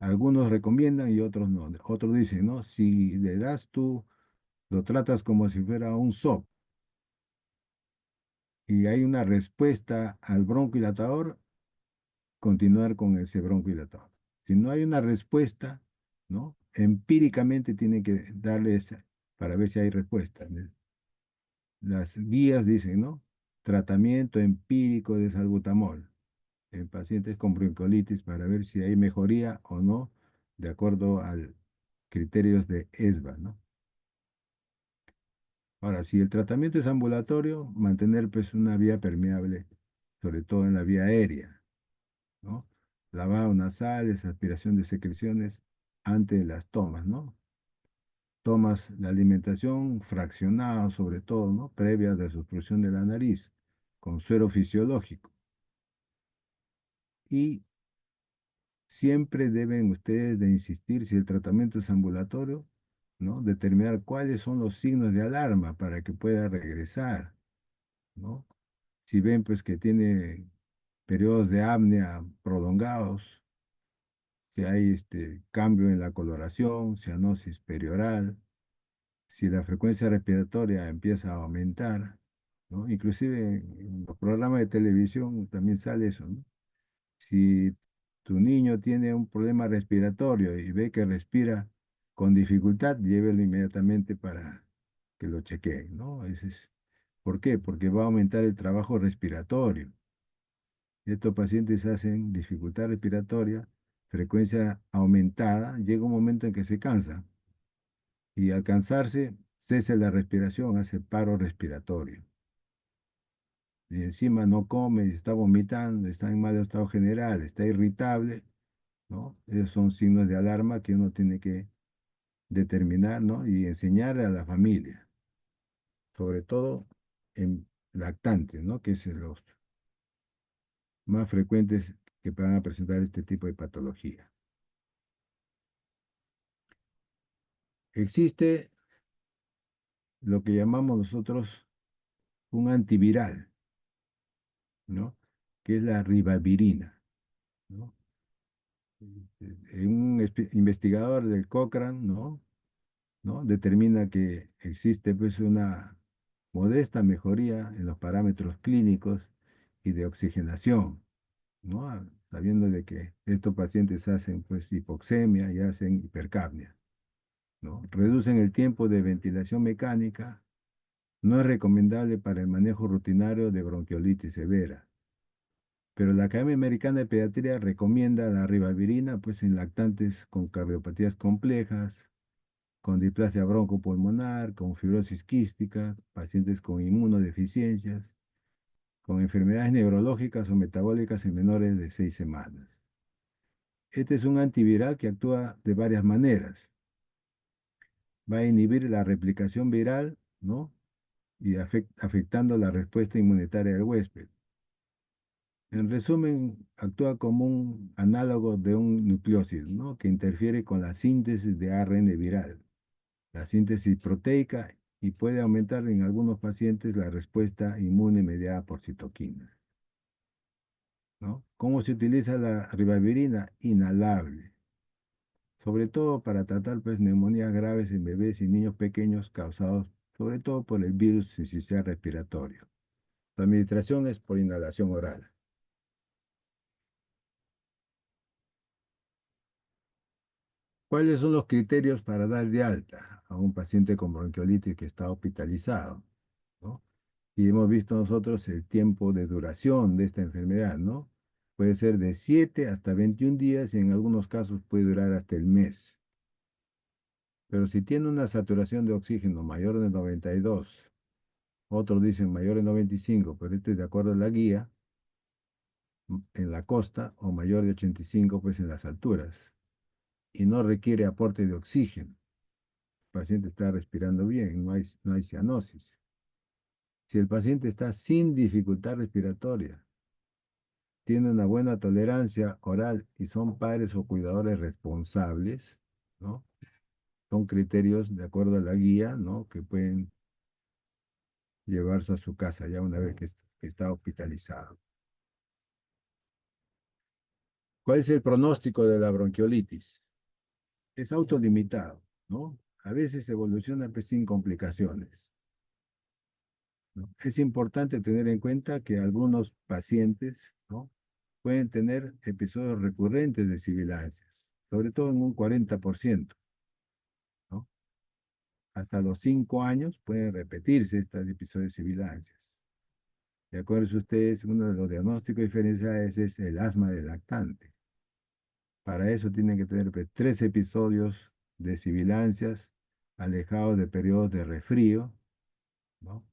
Algunos recomiendan y otros no. Otros dicen, ¿no? Si le das tú, lo tratas como si fuera un SOP y hay una respuesta al broncohilatador, continuar con ese broncohilatador. Si no hay una respuesta, ¿no? Empíricamente tiene que darle esa para ver si hay respuesta. Las guías dicen, ¿no? Tratamiento empírico de salbutamol en pacientes con bronquiolitis para ver si hay mejoría o no, de acuerdo a criterios de ESBA, ¿no? Ahora, si el tratamiento es ambulatorio, mantener pues una vía permeable, sobre todo en la vía aérea, ¿no? Lavado nasales, aspiración de secreciones antes de las tomas, ¿no? Tomas de alimentación fraccionada, sobre todo, ¿no? Previa de sustracción de la nariz, con suero fisiológico. Y siempre deben ustedes de insistir, si el tratamiento es ambulatorio, ¿no? Determinar cuáles son los signos de alarma para que pueda regresar, ¿no? Si ven pues que tiene periodos de apnea prolongados, si hay cambio en la coloración, cianosis perioral, si la frecuencia respiratoria empieza a aumentar, ¿no? Inclusive en los programas de televisión también sale eso, ¿no? Si tu niño tiene un problema respiratorio y ve que respira con dificultad, llévelo inmediatamente para que lo chequeen, ¿no? ¿Por qué? Porque va a aumentar el trabajo respiratorio. Estos pacientes hacen dificultad respiratoria, frecuencia aumentada, llega un momento en que se cansa y al cansarse cesa la respiración, hace paro respiratorio. Y encima no come, está vomitando, está en mal estado general, está irritable, ¿no? Esos son signos de alarma que uno tiene que determinar, ¿no? Y enseñar a la familia, sobre todo en lactantes, ¿no? Que es los más frecuentes que van a presentar este tipo de patología. Existe lo que llamamos nosotros un antiviral, ¿no? Que es la ribavirina, ¿no? Un investigador del Cochrane, ¿no? Determina que existe pues una modesta mejoría en los parámetros clínicos y de oxigenación, ¿no? Sabiendo de que estos pacientes hacen pues hipoxemia y hacen hipercapnia, ¿no? Reducen el tiempo de ventilación mecánica. No es recomendable para el manejo rutinario de bronquiolitis severa, pero la Academia Americana de Pediatría recomienda la ribavirina pues en lactantes con cardiopatías complejas, con displasia broncopulmonar, con fibrosis quística, pacientes con inmunodeficiencias, con enfermedades neurológicas o metabólicas en menores de 6 semanas. Este es un antiviral que actúa de varias maneras. Va a inhibir la replicación viral, ¿no? Y afectando la respuesta inmunitaria del huésped. En resumen, actúa como un análogo de un nucleósido, ¿no? Que interfiere con la síntesis de ARN viral, la síntesis proteica y puede aumentar en algunos pacientes la respuesta inmune mediada por citoquinas, ¿no? ¿Cómo se utiliza la ribavirina? Inhalable, sobre todo para tratar pues, neumonías graves en bebés y niños pequeños causados sobre todo por el virus sincicial respiratorio. La administración es por inhalación oral. ¿Cuáles son los criterios para dar de alta a un paciente con bronquiolitis que está hospitalizado? ¿No? Y hemos visto nosotros el tiempo de duración de esta enfermedad, ¿no? Puede ser de 7 hasta 21 días y en algunos casos puede durar hasta el mes. Pero si tiene una saturación de oxígeno mayor de 92, otros dicen mayor de 95, pero esto es de acuerdo a la guía, en la costa, o mayor de 85, pues en las alturas, y no requiere aporte de oxígeno. El paciente está respirando bien, no hay cianosis. Si el paciente está sin dificultad respiratoria, tiene una buena tolerancia oral y son padres o cuidadores responsables, ¿no? Son criterios de acuerdo a la guía, ¿no? Que pueden llevarse a su casa ya una vez que está hospitalizado. ¿Cuál es el pronóstico de la bronquiolitis? Es autolimitado, ¿no? A veces evoluciona pues, sin complicaciones, ¿no? Es importante tener en cuenta que algunos pacientes, ¿no? Pueden tener episodios recurrentes de sibilancias, sobre todo en un 40%, ¿no? Hasta los 5 años pueden repetirse estos episodios de sibilancias. De acuerdo a ustedes, uno de los diagnósticos diferenciales es el asma del lactante. Para eso tienen que tener pues, 3 episodios de sibilancias alejados de periodos de resfrío, ¿no?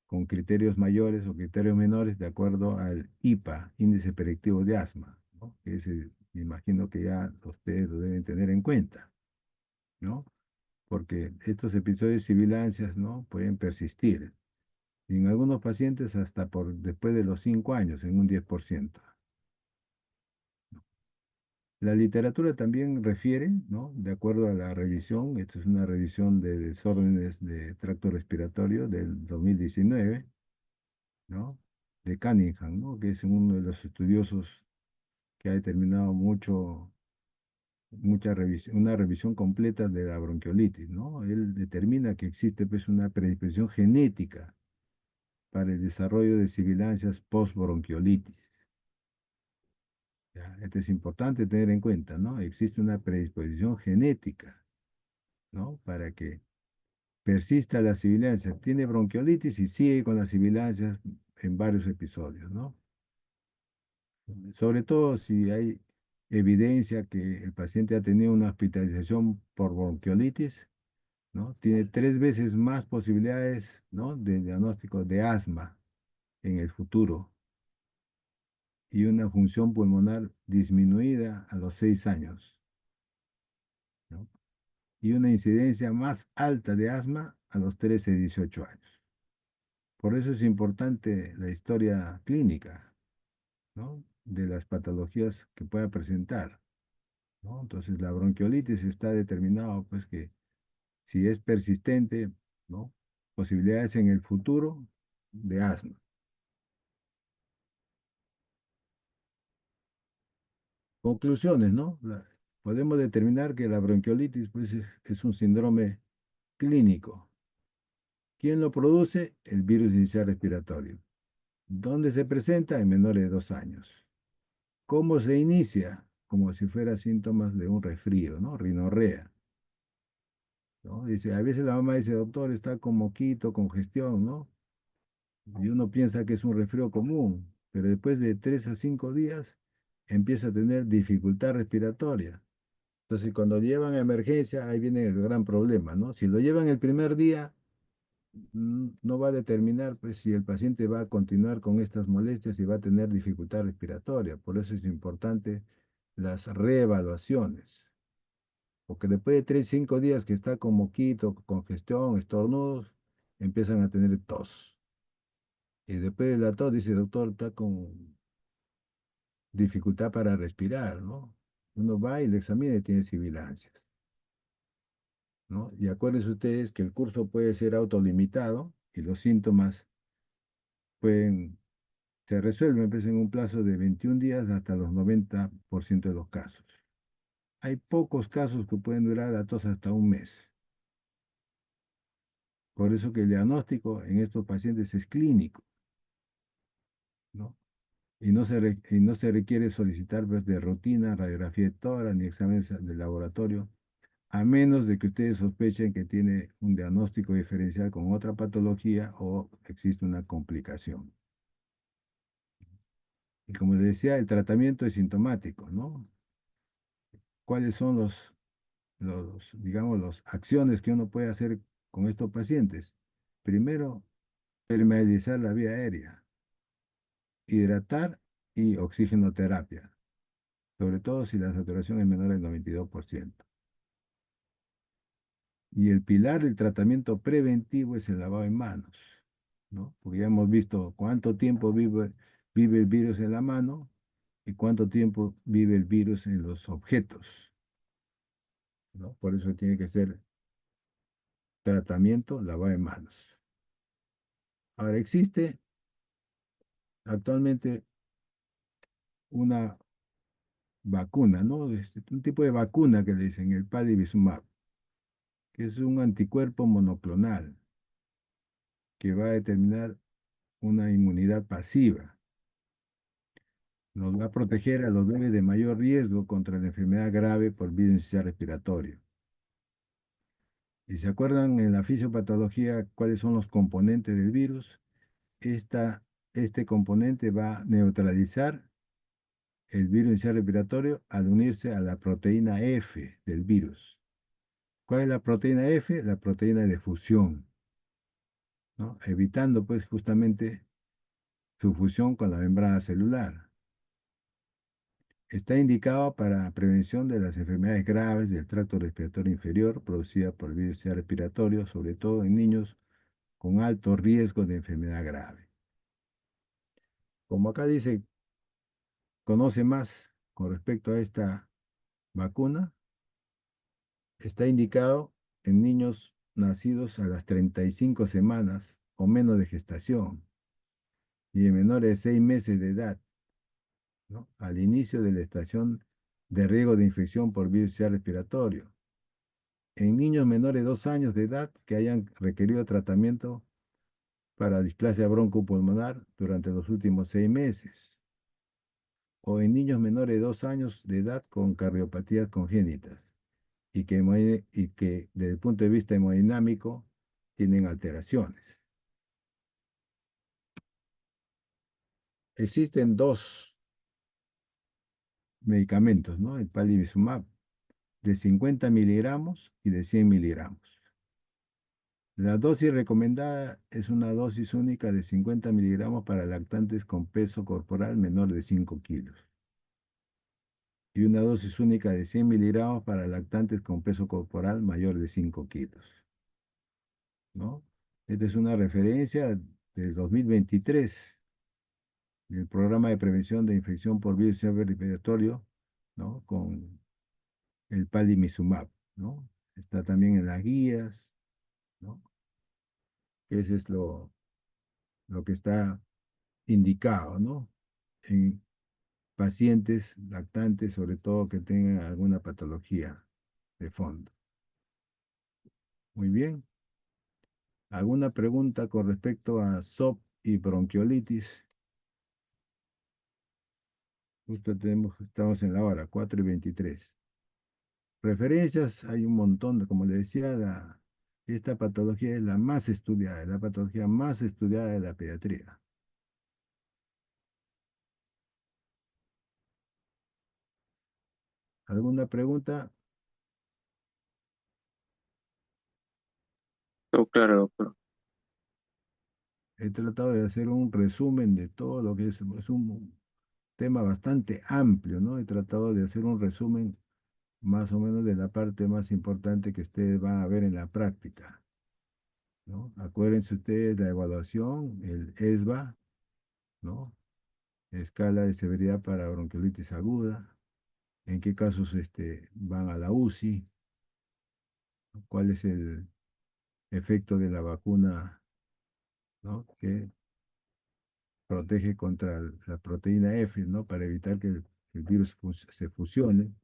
Con criterios mayores o criterios menores de acuerdo al IPA, índice perectivo de asma, ¿no? Que me imagino que ya ustedes lo deben tener en cuenta, ¿no? Porque estos episodios de sibilancias, ¿no? Pueden persistir. Y en algunos pacientes hasta por después de los 5 años, en un 10%. La literatura también refiere, ¿no? De acuerdo a la revisión, esto es una revisión de desórdenes de tracto respiratorio del 2019, ¿no? De Cunningham, ¿no? Que es uno de los estudiosos que ha determinado una revisión completa de la bronquiolitis, ¿no? Él determina que existe pues una predisposición genética para el desarrollo de sibilancias post-bronquiolitis. ¿Ya? Esto es importante tener en cuenta, ¿no? Existe una predisposición genética, ¿no? Para que persista la sibilancia. Tiene bronquiolitis y sigue con las sibilancias en varios episodios, ¿no? Sobre todo si hay evidencia que el paciente ha tenido una hospitalización por bronquiolitis, ¿no? Tiene 3 veces más posibilidades, ¿no? De diagnóstico de asma en el futuro y una función pulmonar disminuida a los 6 años, ¿no? Y una incidencia más alta de asma a los 13 y 18 años. Por eso es importante la historia clínica, ¿no? De las patologías que pueda presentar, ¿no? Entonces, la bronquiolitis está determinado, pues, que si es persistente, ¿no? Posibilidades en el futuro de asma. Conclusiones, ¿no? Podemos determinar que la bronquiolitis, pues, es un síndrome clínico. ¿Quién lo produce? El virus inicial respiratorio. ¿Dónde se presenta? En menores de 2 años. ¿Cómo se inicia? Como si fuera síntomas de un resfrío, ¿no? Rinorrea, ¿no? Dice, a veces la mamá dice, doctor, está con moquito, congestión, ¿no? Y uno piensa que es un resfrío común, pero después de 3 a 5 días empieza a tener dificultad respiratoria. Entonces, cuando lo llevan a emergencia, ahí viene el gran problema, ¿no? Si lo llevan el primer día, no va a determinar pues, si el paciente va a continuar con estas molestias y va a tener dificultad respiratoria. Por eso es importante las reevaluaciones. Porque después de 3, 5 días que está con moquito, congestión, estornudos, empiezan a tener tos. Y después de la tos, dice, doctor, está con dificultad para respirar, ¿no? Uno va y le examina y tiene sibilancias, ¿no? Y acuérdense ustedes que el curso puede ser autolimitado y los síntomas pueden, se resuelven pues, en un plazo de 21 días hasta los 90% de los casos. Hay pocos casos que pueden durar la tos hasta un mes. Por eso que el diagnóstico en estos pacientes es clínico, ¿no? Y no se requiere solicitar pues, de rutina, radiografía de tórax ni exámenes de laboratorio, a menos de que ustedes sospechen que tiene un diagnóstico diferencial con otra patología o existe una complicación. Y como les decía, el tratamiento es sintomático, ¿no? ¿Cuáles son digamos, las acciones que uno puede hacer con estos pacientes? Primero, permeabilizar la vía aérea, hidratar y oxigenoterapia, sobre todo si la saturación es menor al 92%. Y el pilar del tratamiento preventivo es el lavado de manos, ¿no? Porque ya hemos visto cuánto tiempo vive el virus en la mano y cuánto tiempo vive el virus en los objetos, ¿no? Por eso tiene que ser tratamiento, lavado de manos. Ahora, existe actualmente una vacuna, ¿no? Un tipo de vacuna que le dicen el palivizumab, que es un anticuerpo monoclonal que va a determinar una inmunidad pasiva. Nos va a proteger a los bebés de mayor riesgo contra la enfermedad grave por virus respiratorio. ¿Y se acuerdan en la fisiopatología cuáles son los componentes del virus? Este componente va a neutralizar el virus respiratorio al unirse a la proteína F del virus. ¿Cuál es la proteína F? La proteína de fusión, ¿no? Evitando pues justamente su fusión con la membrana celular. Está indicado para prevención de las enfermedades graves del tracto respiratorio inferior producidas por virus respiratorio, sobre todo en niños con alto riesgo de enfermedad grave. Como acá dice, conoce más con respecto a esta vacuna, está indicado en niños nacidos a las 35 semanas o menos de gestación y en menores de 6 meses de edad, ¿no? Al inicio de la estación de riesgo de infección por virus respiratorio. En niños menores de 2 años de edad que hayan requerido tratamiento para displasia broncopulmonar durante los últimos 6 meses, o en niños menores de 2 años de edad con cardiopatías congénitas y que desde el punto de vista hemodinámico tienen alteraciones. Existen dos medicamentos, ¿no? El palivizumab de 50 miligramos y de 100 miligramos. La dosis recomendada es una dosis única de 50 miligramos para lactantes con peso corporal menor de 5 kilos y una dosis única de 100 miligramos para lactantes con peso corporal mayor de 5 kilos, ¿no? Esta es una referencia del 2023 del programa de prevención de infección por virus respiratorio, ¿no? Con el palivizumab, ¿no? Está también en las guías, ¿no? Ese es lo que está indicado, ¿no? En pacientes lactantes, sobre todo que tengan alguna patología de fondo. Muy bien. ¿Alguna pregunta con respecto a SOP y bronquiolitis? Justo estamos en la hora, 4:23. Referencias, hay un montón, como le decía, esta patología es la más estudiada, es la patología más estudiada de la pediatría. ¿Alguna pregunta? Todo claro, doctor. He tratado de hacer un resumen de todo lo que es un tema bastante amplio, ¿no? He tratado de hacer un resumen más o menos de la parte más importante que ustedes van a ver en la práctica, ¿no? Acuérdense ustedes la evaluación, el ESBA, ¿no? Escala de severidad para bronquiolitis aguda, en qué casos van a la UCI, cuál es el efecto de la vacuna, ¿no? Que protege contra la proteína F, ¿no? Para evitar que el virus se fusione.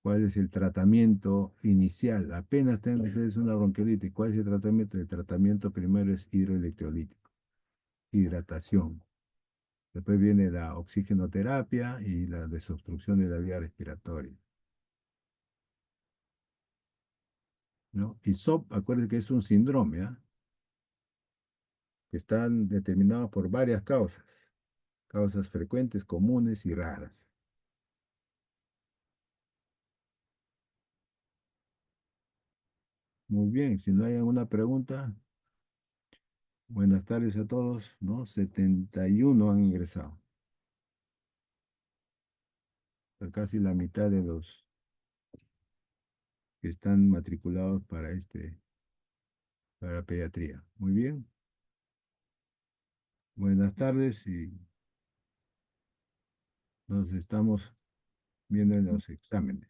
¿Cuál es el tratamiento inicial? Apenas tengan ustedes una bronquiolitis, ¿cuál es el tratamiento? El tratamiento primero es hidroelectrolítico, hidratación. Después viene la oxigenoterapia y la desobstrucción de la vía respiratoria, ¿no? Y SOP, acuérdense que es un síndrome, ¿ah? Que están determinados por varias causas frecuentes, comunes y raras. Muy bien, si no hay alguna pregunta, buenas tardes a todos, ¿no? 71 han ingresado, casi la mitad de los que están matriculados para pediatría. Muy bien, buenas tardes y nos estamos viendo en los exámenes.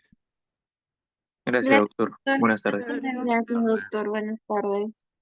Gracias, Gracias, doctor. doctor. Buenas tardes. Hasta luego. Gracias, doctor. Buenas tardes.